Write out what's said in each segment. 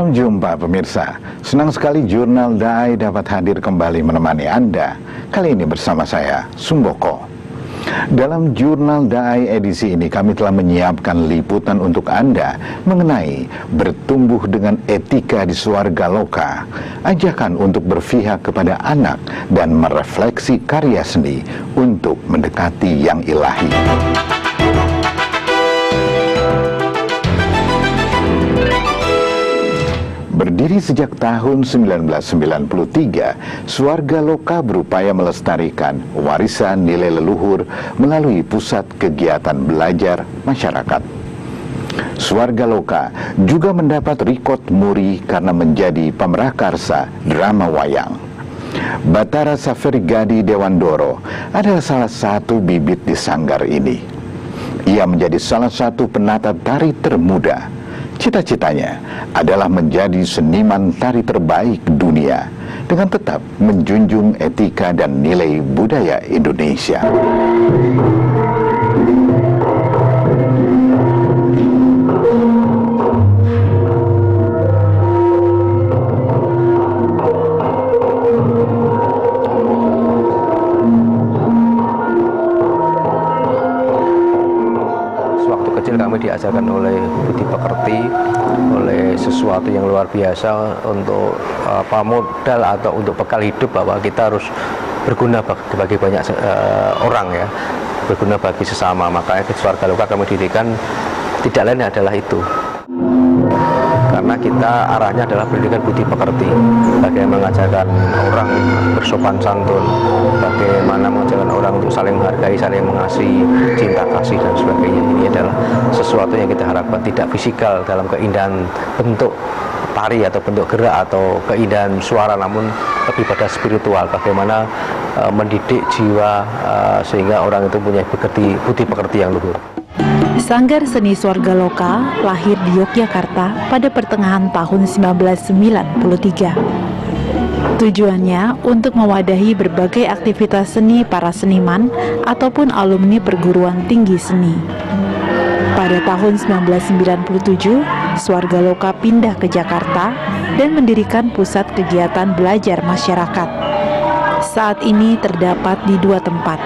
Salam jumpa pemirsa, senang sekali Jurnal Dai dapat hadir kembali menemani Anda. Kali ini bersama saya, Sumboko. Dalam Jurnal Dai edisi ini kami telah menyiapkan liputan untuk Anda mengenai bertumbuh dengan etika di Swarga Loka, ajakan untuk berpihak kepada anak dan merefleksi karya seni untuk mendekati yang ilahi. Berdiri sejak tahun 1993, Swarga Loka berupaya melestarikan warisan nilai leluhur melalui pusat kegiatan belajar masyarakat. Swarga Loka juga mendapat rekod muri karena menjadi pemrakarsa drama wayang. Bathara Saferigadi Dewandoro adalah salah satu bibit di sanggar ini. Ia menjadi salah satu penata tari termuda. Cita-citanya adalah menjadi seniman tari terbaik dunia dengan tetap menjunjung etika dan nilai budaya Indonesia. Waktu kecil kami diajarkan oleh budi pekerti, oleh sesuatu yang luar biasa untuk modal atau untuk bekal hidup, bahwa kita harus berguna bagi banyak orang, ya, berguna bagi sesama. Makanya di Swarga Loka kami dirikan tidak lain adalah itu, karena kita arahnya adalah pendidikan budi pekerti, bagaimana mengajarkan orang bersopan santun, bagaimana mengajarkan orang untuk saling menghargai, saling mengasihi, cinta kasih dan sebagainya. Ini adalah sesuatu yang kita harapkan, tidak fisikal dalam keindahan bentuk tari atau bentuk gerak atau keindahan suara, namun lebih pada spiritual, bagaimana mendidik jiwa sehingga orang itu punya budi pekerti yang luhur. Sanggar Seni Swarga Loka lahir di Yogyakarta pada pertengahan tahun 1993. Tujuannya untuk mewadahi berbagai aktivitas seni para seniman ataupun alumni perguruan tinggi seni. Pada tahun 1997, Swarga Loka pindah ke Jakarta dan mendirikan pusat kegiatan belajar masyarakat. Saat ini terdapat di dua tempat,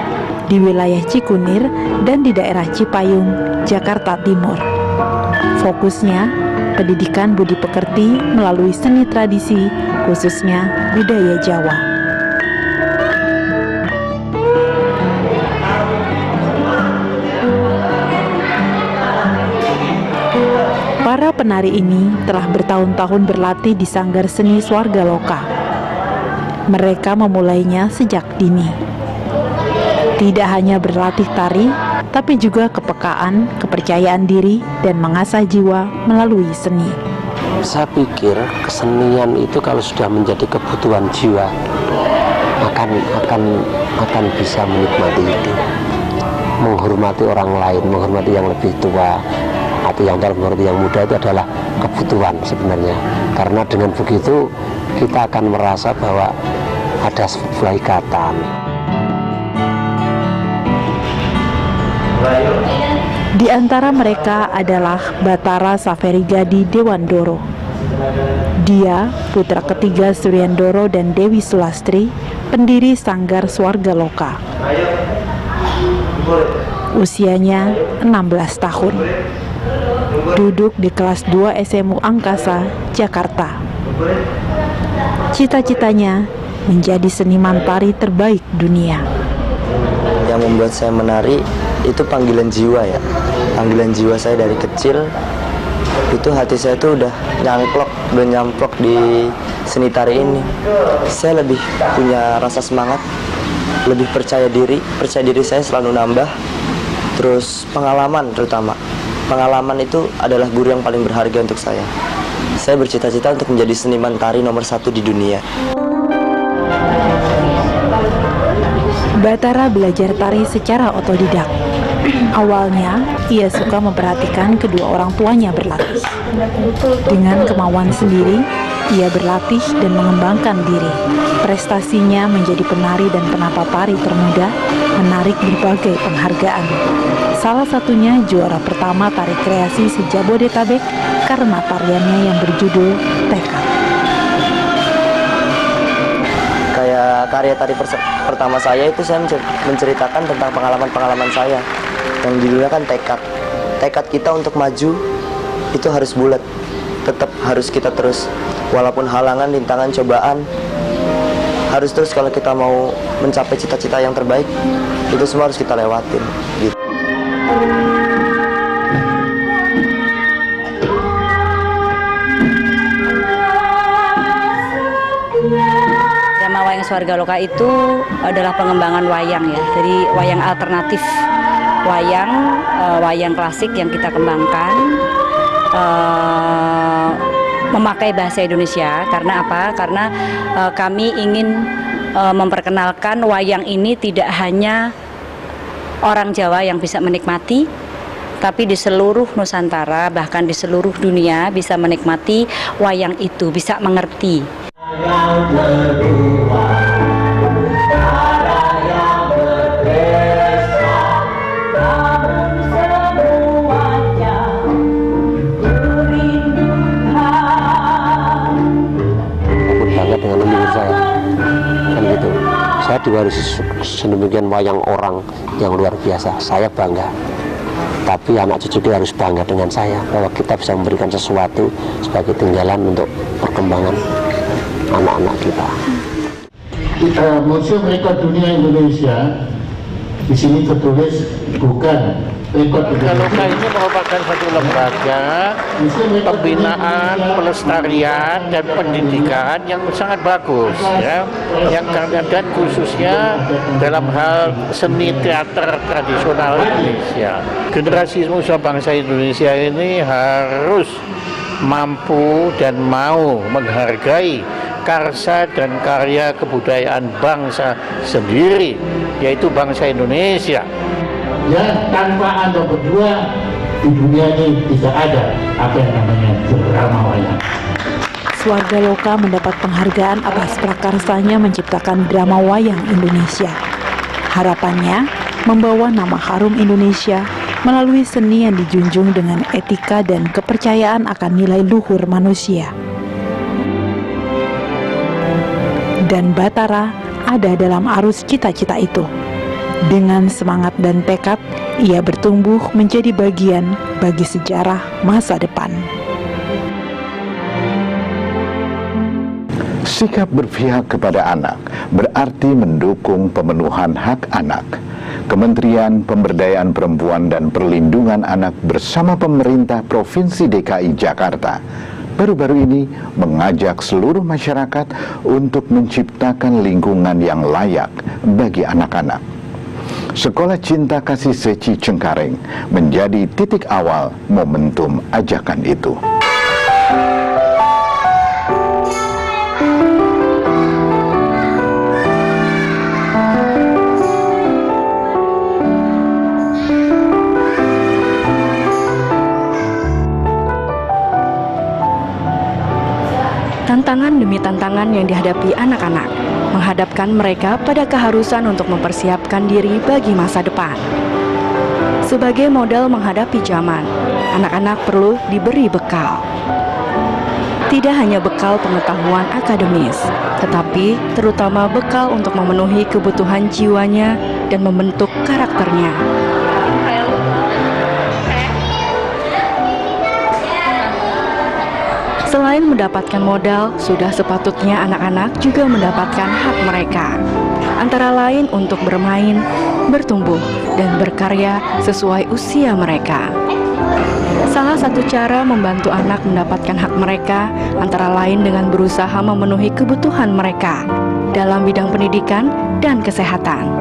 di wilayah Cikunir dan di daerah Cipayung, Jakarta Timur. Fokusnya, pendidikan budi pekerti melalui seni tradisi, khususnya budaya Jawa. Para penari ini telah bertahun-tahun berlatih di Sanggar Seni Swarga Loka. Mereka memulainya sejak dini. Tidak hanya berlatih tari, tapi juga kepekaan, kepercayaan diri, dan mengasah jiwa melalui seni. Saya pikir kesenian itu kalau sudah menjadi kebutuhan jiwa, akan bisa menikmati itu, menghormati orang lain, menghormati yang lebih tua, atau yang menghormati yang muda, itu adalah kebutuhan sebenarnya. Karena dengan begitu kita akan merasa bahwa ada sebuah ikatan. Di antara mereka adalah Bathara Saferigadi Dewandoro. Dia putra ketiga Suryandoro dan Dewi Sulastri, pendiri Sanggar Swarga Loka. Usianya 16 tahun. Duduk di kelas 2 SMU Angkasa, Jakarta. Cita-citanya menjadi seniman tari terbaik dunia. Yang membuat saya menari itu panggilan jiwa, ya, panggilan jiwa saya dari kecil. Itu hati saya tuh udah nyamplok di seni tari ini. Saya lebih punya rasa semangat, lebih percaya diri saya selalu nambah. Terus pengalaman, terutama pengalaman itu adalah guru yang paling berharga untuk saya. Saya bercita-cita untuk menjadi seniman tari nomor 1 di dunia. Bathara belajar tari secara otodidak. Awalnya, ia suka memperhatikan kedua orang tuanya berlatih. Dengan kemauan sendiri, ia berlatih dan mengembangkan diri. Prestasinya menjadi penari dan penata tari termuda, menarik berbagai penghargaan. Salah satunya juara pertama tari kreasi se-Jabodetabek karena tariannya yang berjudul Tekad. Kayak karya tari pertama saya itu saya menceritakan tentang pengalaman-pengalaman saya yang judulnya kan tekad. Tekad kita untuk maju itu harus bulat, tetap harus kita terus walaupun halangan, rintangan, cobaan, harus terus kalau kita mau mencapai cita-cita yang terbaik itu semua harus kita lewatin gitu. Wayang Swarga Loka itu adalah pengembangan wayang ya, jadi wayang alternatif, wayang klasik yang kita kembangkan memakai bahasa Indonesia. Karena apa? Karena kami ingin memperkenalkan wayang ini tidak hanya orang Jawa yang bisa menikmati, tapi di seluruh Nusantara bahkan di seluruh dunia bisa menikmati wayang itu, bisa mengerti. Dengan leluhur saya kan gitu, saya diwarisi sedemikian wayang orang yang luar biasa. Saya bangga, tapi anak cucu kita harus bangga dengan saya bahwa kita bisa memberikan sesuatu sebagai tinggalan untuk perkembangan anak-anak kita. Museum Rekor Dunia Indonesia di sini tertulis bukan Rekor Loka ini merupakan satu lembaga pembinaan, pelestarian dan pendidikan yang sangat bagus ya, yang dan khususnya dalam hal seni teater tradisional Indonesia. Generasi muda bangsa Indonesia ini harus mampu dan mau menghargai karsa dan karya kebudayaan bangsa sendiri, yaitu bangsa Indonesia. Ya, tanpa Anda berdua di dunia ini tidak ada apa yang namanya drama wayang. Swarga Loka mendapat penghargaan atas prakarsanya menciptakan drama wayang Indonesia. Harapannya membawa nama harum Indonesia melalui seni yang dijunjung dengan etika dan kepercayaan akan nilai luhur manusia. Dan Batara ada dalam arus cita-cita itu. Dengan semangat dan tekad, ia bertumbuh menjadi bagian bagi sejarah masa depan. Sikap berpihak kepada anak berarti mendukung pemenuhan hak anak. Kementerian Pemberdayaan Perempuan dan Perlindungan Anak bersama pemerintah Provinsi DKI Jakarta baru-baru ini mengajak seluruh masyarakat untuk menciptakan lingkungan yang layak bagi anak-anak. Sekolah Cinta Kasih Seci Cengkareng menjadi titik awal momentum ajakan itu. Tantangan demi tantangan yang dihadapi anak-anak menghadapkan mereka pada keharusan untuk mempersiapkan diri bagi masa depan. Sebagai modal menghadapi zaman, anak-anak perlu diberi bekal. Tidak hanya bekal pengetahuan akademis, tetapi terutama bekal untuk memenuhi kebutuhan jiwanya dan membentuk karakternya. Selain mendapatkan modal, sudah sepatutnya anak-anak juga mendapatkan hak mereka. Antara lain untuk bermain, bertumbuh, dan berkarya sesuai usia mereka. Salah satu cara membantu anak mendapatkan hak mereka antara lain dengan berusaha memenuhi kebutuhan mereka dalam bidang pendidikan dan kesehatan.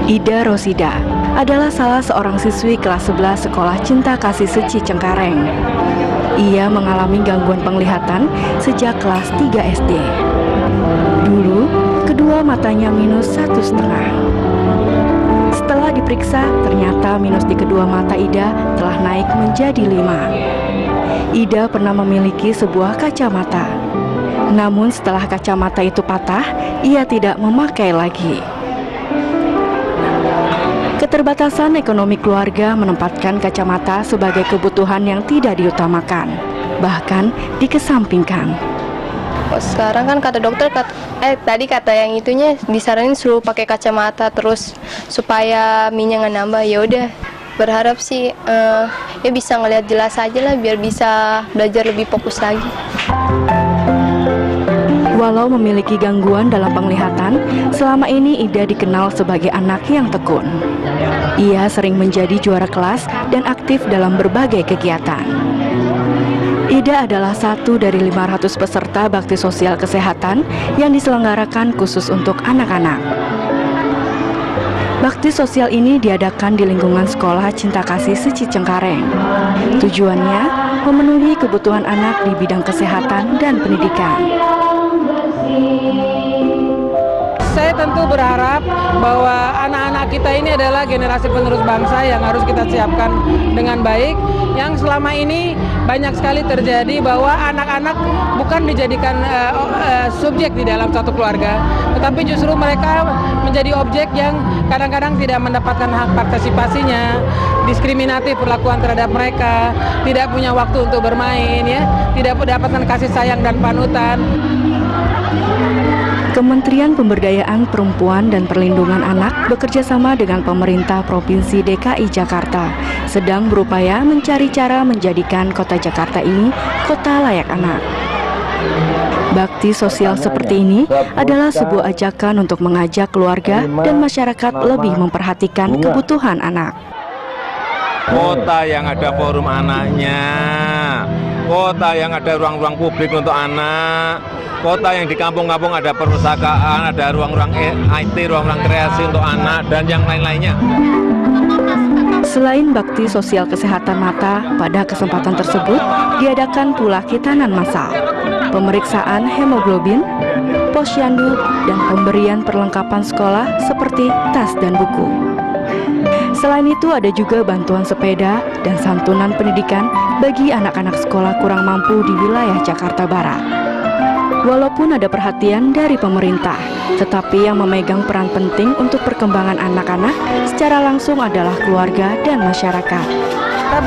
Ida Rosida adalah salah seorang siswi kelas 11 Sekolah Cinta Kasih Seci Cengkareng. Ia mengalami gangguan penglihatan sejak kelas 3 SD. Dulu, kedua matanya minus 1,5. Setelah diperiksa, ternyata minus di kedua mata Ida telah naik menjadi 5. Ida pernah memiliki sebuah kacamata. Namun setelah kacamata itu patah, ia tidak memakai lagi. Keterbatasan ekonomi keluarga menempatkan kacamata sebagai kebutuhan yang tidak diutamakan, bahkan dikesampingkan. Sekarang kan kata dokter, tadi kata yang itunya disaranin suruh pakai kacamata terus supaya minyak nggak nambah. Ya udah, berharap sih ya bisa ngelihat jelas aja lah biar bisa belajar lebih fokus lagi. Walau memiliki gangguan dalam penglihatan, selama ini Ida dikenal sebagai anak yang tekun. Ia sering menjadi juara kelas dan aktif dalam berbagai kegiatan. Ida adalah satu dari 500 peserta bakti sosial kesehatan yang diselenggarakan khusus untuk anak-anak. Bakti sosial ini diadakan di lingkungan sekolah Cinta Kasih Seci Cengkareng. Tujuannya memenuhi kebutuhan anak di bidang kesehatan dan pendidikan. Saya tentu berharap bahwa anak-anak kita ini adalah generasi penerus bangsa yang harus kita siapkan dengan baik. Yang selama ini banyak sekali terjadi bahwa anak-anak bukan dijadikan subjek di dalam satu keluarga, tetapi justru mereka menjadi objek yang kadang-kadang tidak mendapatkan hak partisipasinya, diskriminatif perlakuan terhadap mereka, tidak punya waktu untuk bermain, ya, tidak mendapatkan kasih sayang dan panutan. Kementerian Pemberdayaan Perempuan dan Perlindungan Anak bekerjasama dengan pemerintah Provinsi DKI Jakarta sedang berupaya mencari cara menjadikan kota Jakarta ini kota layak anak. Bakti sosial seperti ini adalah sebuah ajakan untuk mengajak keluarga dan masyarakat lebih memperhatikan kebutuhan anak. Kota yang ada forum anaknya, kota yang ada ruang-ruang publik untuk anak, kota yang di kampung-kampung ada perpustakaan, ada ruang-ruang IT, ruang-ruang kreasi untuk anak, dan yang lain-lainnya. Selain bakti sosial kesehatan mata, pada kesempatan tersebut diadakan pula khitanan massal, pemeriksaan hemoglobin, posyandu, dan pemberian perlengkapan sekolah seperti tas dan buku. Selain itu ada juga bantuan sepeda dan santunan pendidikan bagi anak-anak sekolah kurang mampu di wilayah Jakarta Barat. Walaupun ada perhatian dari pemerintah, tetapi yang memegang peran penting untuk perkembangan anak-anak secara langsung adalah keluarga dan masyarakat.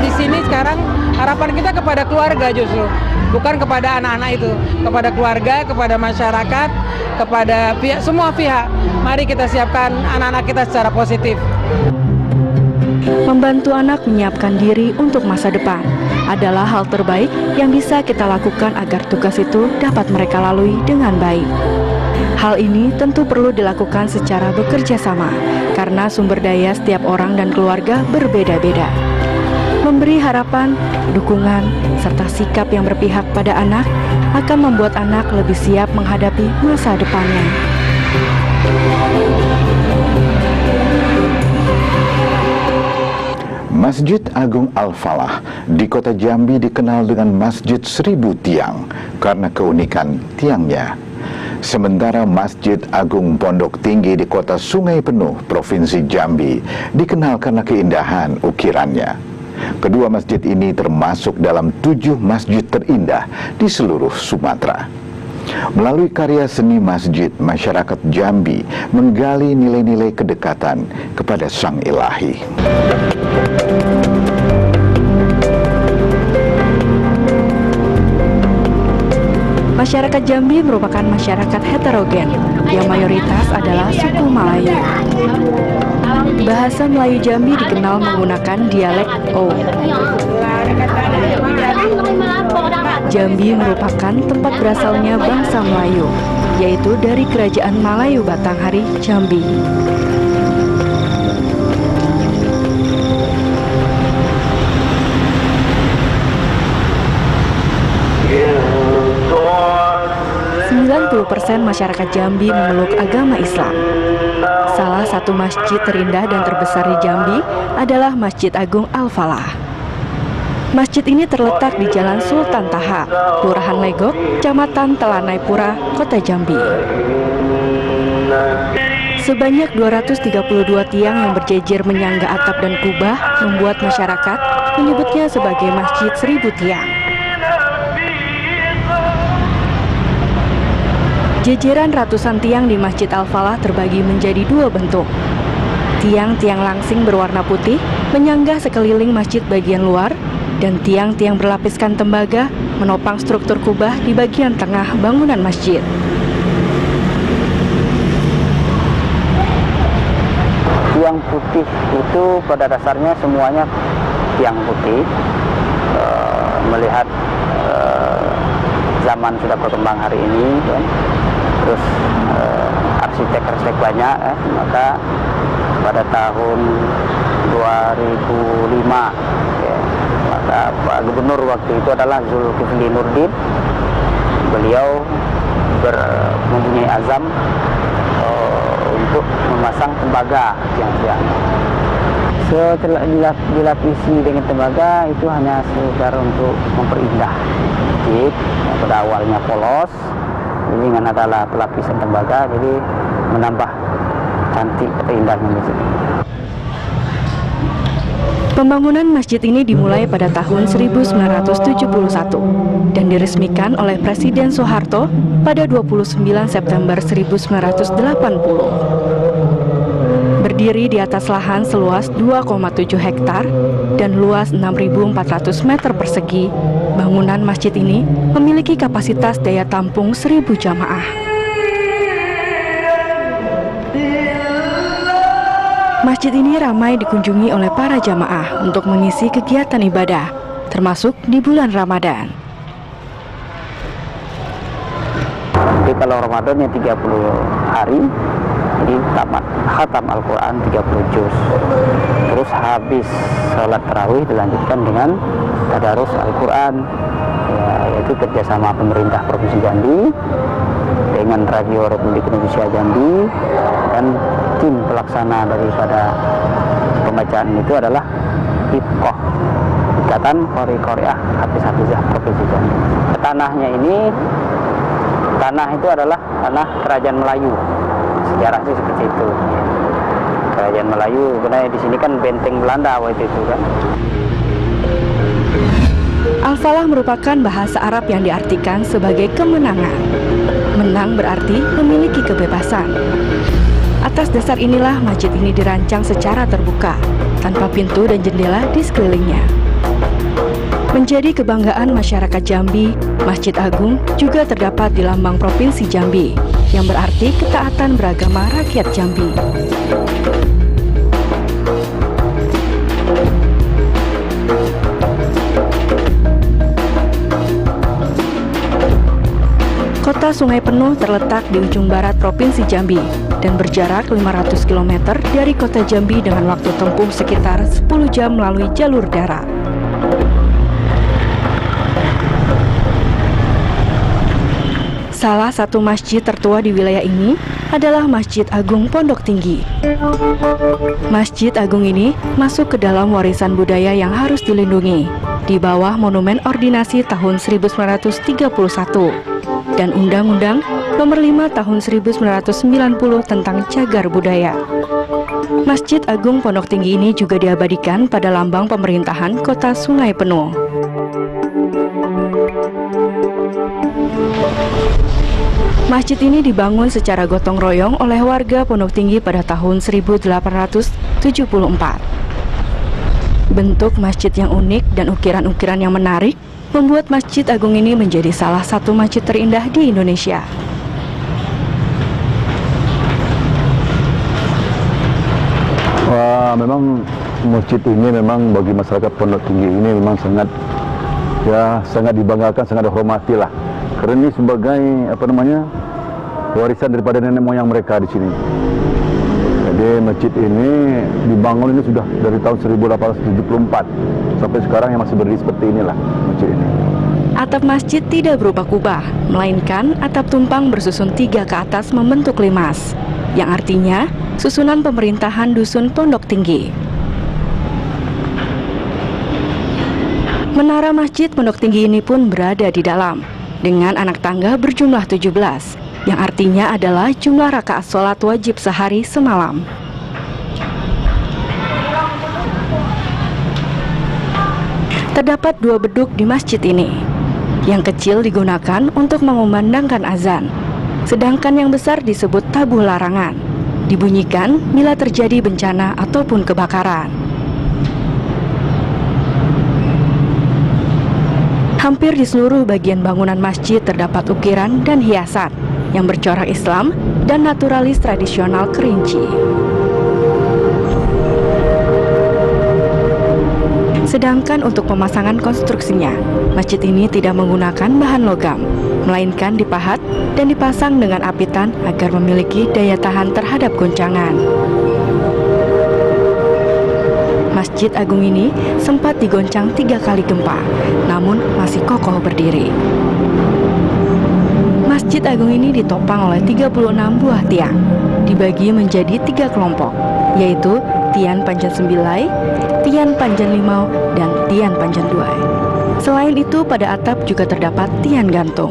Di sini sekarang harapan kita kepada keluarga justru, bukan kepada anak-anak itu, kepada keluarga, kepada masyarakat, kepada pihak, semua pihak. Mari kita siapkan anak-anak kita secara positif. Membantu anak menyiapkan diri untuk masa depan adalah hal terbaik yang bisa kita lakukan agar tugas itu dapat mereka lalui dengan baik. Hal ini tentu perlu dilakukan secara bekerja sama, karena sumber daya setiap orang dan keluarga berbeda-beda. Memberi harapan, dukungan, serta sikap yang berpihak pada anak akan membuat anak lebih siap menghadapi masa depannya. Masjid Agung Al-Falah di kota Jambi dikenal dengan Masjid 1000 Tiang karena keunikan tiangnya. Sementara Masjid Agung Pondok Tinggi di kota Sungai Penuh, Provinsi Jambi dikenal karena keindahan ukirannya. Kedua masjid ini termasuk dalam 7 masjid terindah di seluruh Sumatera. Melalui karya seni masjid, masyarakat Jambi menggali nilai-nilai kedekatan kepada Sang Ilahi. Masyarakat Jambi merupakan masyarakat heterogen yang mayoritas adalah suku Melayu. Bahasa Melayu Jambi dikenal menggunakan dialek O. Jambi merupakan tempat berasalnya bangsa Melayu, yaitu dari Kerajaan Malayu Batanghari, Jambi. % masyarakat Jambi memeluk agama Islam. Salah satu masjid terindah dan terbesar di Jambi adalah Masjid Agung Al-Falah. Masjid ini terletak di Jalan Sultan Taha, Kelurahan Legok, Kecamatan Telanai Pura, Kota Jambi. Sebanyak 232 tiang yang berjejer menyangga atap dan kubah membuat masyarakat menyebutnya sebagai Masjid 1000 Tiang. Jejeran ratusan tiang di Masjid Al-Falah terbagi menjadi 2 bentuk. Tiang-tiang langsing berwarna putih menyanggah sekeliling masjid bagian luar, dan tiang-tiang berlapiskan tembaga menopang struktur kubah di bagian tengah bangunan masjid. Tiang putih itu pada dasarnya semuanya tiang putih. Melihat zaman sudah berkembang hari ini, kan? Terus arsitek banyak, maka pada tahun 2005 ya, maka Pak Gubernur waktu itu adalah Zulkifli Nurdin. Beliau mempunyai azam untuk memasang tembaga tiang-tiang. Setelah dilapisi dengan tembaga itu hanya sekedar untuk memperindah masjid yang pada awalnya polos, jadi dengan adalah pelapisan tembaga jadi menambah cantik atau indahnya masjid. Pembangunan masjid ini dimulai pada tahun 1971 dan diresmikan oleh Presiden Soeharto pada 29 September 1980. Berdiri di atas lahan seluas 2,7 hektar dan luas 6.400 meter persegi, bangunan masjid ini memiliki kapasitas daya tampung 1.000 jamaah. Masjid ini ramai dikunjungi oleh para jamaah untuk mengisi kegiatan ibadah, termasuk di bulan Ramadan. Jadi kalau Ramadannya 30 hari, jadi tamat khatam Al-Quran 30 juz. Terus habis sholat tarawih dilanjutkan dengan tadarus Al-Quran, ya, yaitu kerjasama pemerintah Provinsi Jambi dengan Radio Republik Indonesia Jambi, dan tim pelaksana daripada pembacaan itu adalah IPKOH, Ikatan Qori-Qoriah Hafiz-Hafizah Provinsi Jambi. Tanahnya ini, tanah itu adalah tanah Kerajaan Melayu. Sejarah sih seperti itu. Kerajaan Melayu, karena di sini kan benteng Belanda waktu itu kan. Al-Falah merupakan bahasa Arab yang diartikan sebagai kemenangan. Menang berarti memiliki kebebasan. Atas dasar inilah masjid ini dirancang secara terbuka, tanpa pintu dan jendela di sekelilingnya. Menjadi kebanggaan masyarakat Jambi, Masjid Agung juga terdapat di lambang Provinsi Jambi, yang berarti ketaatan beragama rakyat Jambi. Kota Sungai Penuh terletak di ujung barat Provinsi Jambi dan berjarak 500 km dari kota Jambi dengan waktu tempuh sekitar 10 jam melalui jalur darat. Salah satu masjid tertua di wilayah ini adalah Masjid Agung Pondok Tinggi. Masjid Agung ini masuk ke dalam warisan budaya yang harus dilindungi di bawah Monumen Ordinasi tahun 1931 dan Undang-Undang Nomor 5 tahun 1990 tentang Cagar Budaya. Masjid Agung Pondok Tinggi ini juga diabadikan pada lambang pemerintahan Kota Sungai Penuh. Masjid ini dibangun secara gotong royong oleh warga Pondok Tinggi pada tahun 1874. Bentuk masjid yang unik dan ukiran-ukiran yang menarik membuat Masjid Agung ini menjadi salah satu masjid terindah di Indonesia. Wah, memang masjid ini memang bagi masyarakat Pondok Tinggi ini memang sangat dibanggakan, sangat dihormati lah. Karena ini sebagai warisan daripada nenek moyang mereka di sini. Jadi masjid ini dibangun ini sudah dari tahun 1874 sampai sekarang yang masih berdiri seperti inilah masjid ini. Atap masjid tidak berupa kubah, melainkan atap tumpang bersusun 3 ke atas membentuk limas, yang artinya susunan pemerintahan Dusun Pondok Tinggi. Menara Masjid Pondok Tinggi ini pun berada di dalam, dengan anak tangga berjumlah 17, yang artinya adalah jumlah rakaat sholat wajib sehari semalam. Terdapat 2 beduk di masjid ini. Yang kecil digunakan untuk mengumandangkan azan, sedangkan yang besar disebut tabuh larangan. dibunyikan bila terjadi bencana ataupun kebakaran. Hampir di seluruh bagian bangunan masjid terdapat ukiran dan hiasan yang bercorak Islam dan naturalis tradisional Kerinci. Sedangkan untuk pemasangan konstruksinya, masjid ini tidak menggunakan bahan logam, melainkan dipahat dan dipasang dengan apitan agar memiliki daya tahan terhadap goncangan. Masjid Agung ini sempat digoncang 3 kali gempa, namun masih kokoh berdiri. Masjid Agung ini ditopang oleh 36 buah tiang, dibagi menjadi 3 kelompok, yaitu Tian Panjen Sembilai, Tian Panjen Limau, dan Tian Panjen Duai. Selain itu, pada atap juga terdapat tian gantung.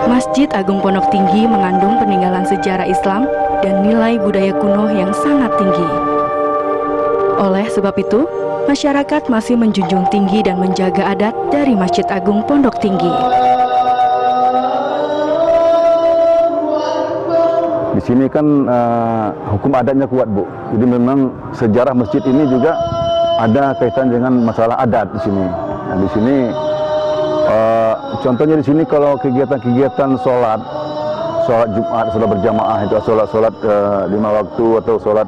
Masjid Agung Pondok Tinggi mengandung peninggalan sejarah Islam dan nilai budaya kuno yang sangat tinggi. Oleh sebab itu, masyarakat masih menjunjung tinggi dan menjaga adat dari Masjid Agung Pondok Tinggi. Di sini kan hukum adatnya kuat, Bu. Jadi memang sejarah masjid ini juga ada kaitan dengan masalah adat di sini. Nah, di sini contohnya di sini kalau kegiatan-kegiatan sholat Jumat, sholat berjamaah itu sholat 5 waktu atau sholat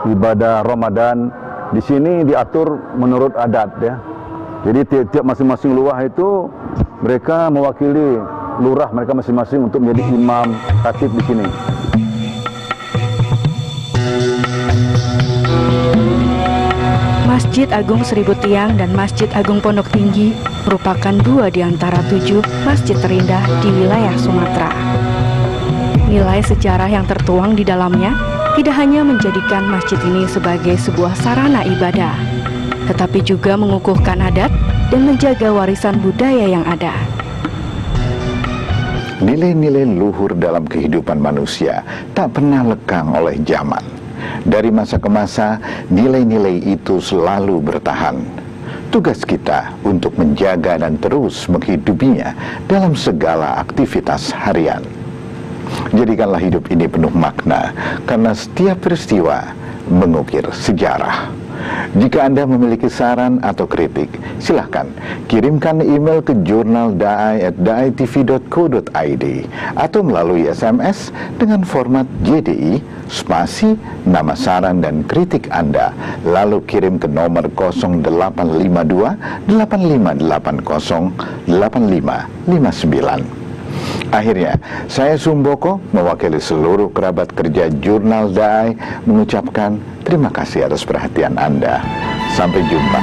ibadah Ramadan, di sini diatur menurut adat ya. Jadi tiap masing-masing lurah itu mereka mewakili lurah mereka masing-masing untuk menjadi imam khatib di sini. Masjid Agung Seribu Tiang dan Masjid Agung Pondok Tinggi merupakan 2 di antara 7 masjid terindah di wilayah Sumatera. Nilai sejarah yang tertuang di dalamnya tidak hanya menjadikan masjid ini sebagai sebuah sarana ibadah, tetapi juga mengukuhkan adat dan menjaga warisan budaya yang ada. Nilai-nilai luhur dalam kehidupan manusia tak pernah lekang oleh zaman. Dari masa ke masa, nilai-nilai itu selalu bertahan. Tugas kita untuk menjaga dan terus menghidupinya dalam segala aktivitas harian. Jadikanlah hidup ini penuh makna, karena setiap peristiwa mengukir sejarah. Jika Anda memiliki saran atau kritik, silahkan kirimkan email ke jurnaldai@daitv.co.id atau melalui SMS dengan format JDI, spasi, nama saran dan kritik Anda, lalu kirim ke nomor 0852 8580 8559. Akhirnya, saya Sumboko mewakili seluruh kerabat kerja Jurnal Dai mengucapkan terima kasih atas perhatian Anda. Sampai jumpa.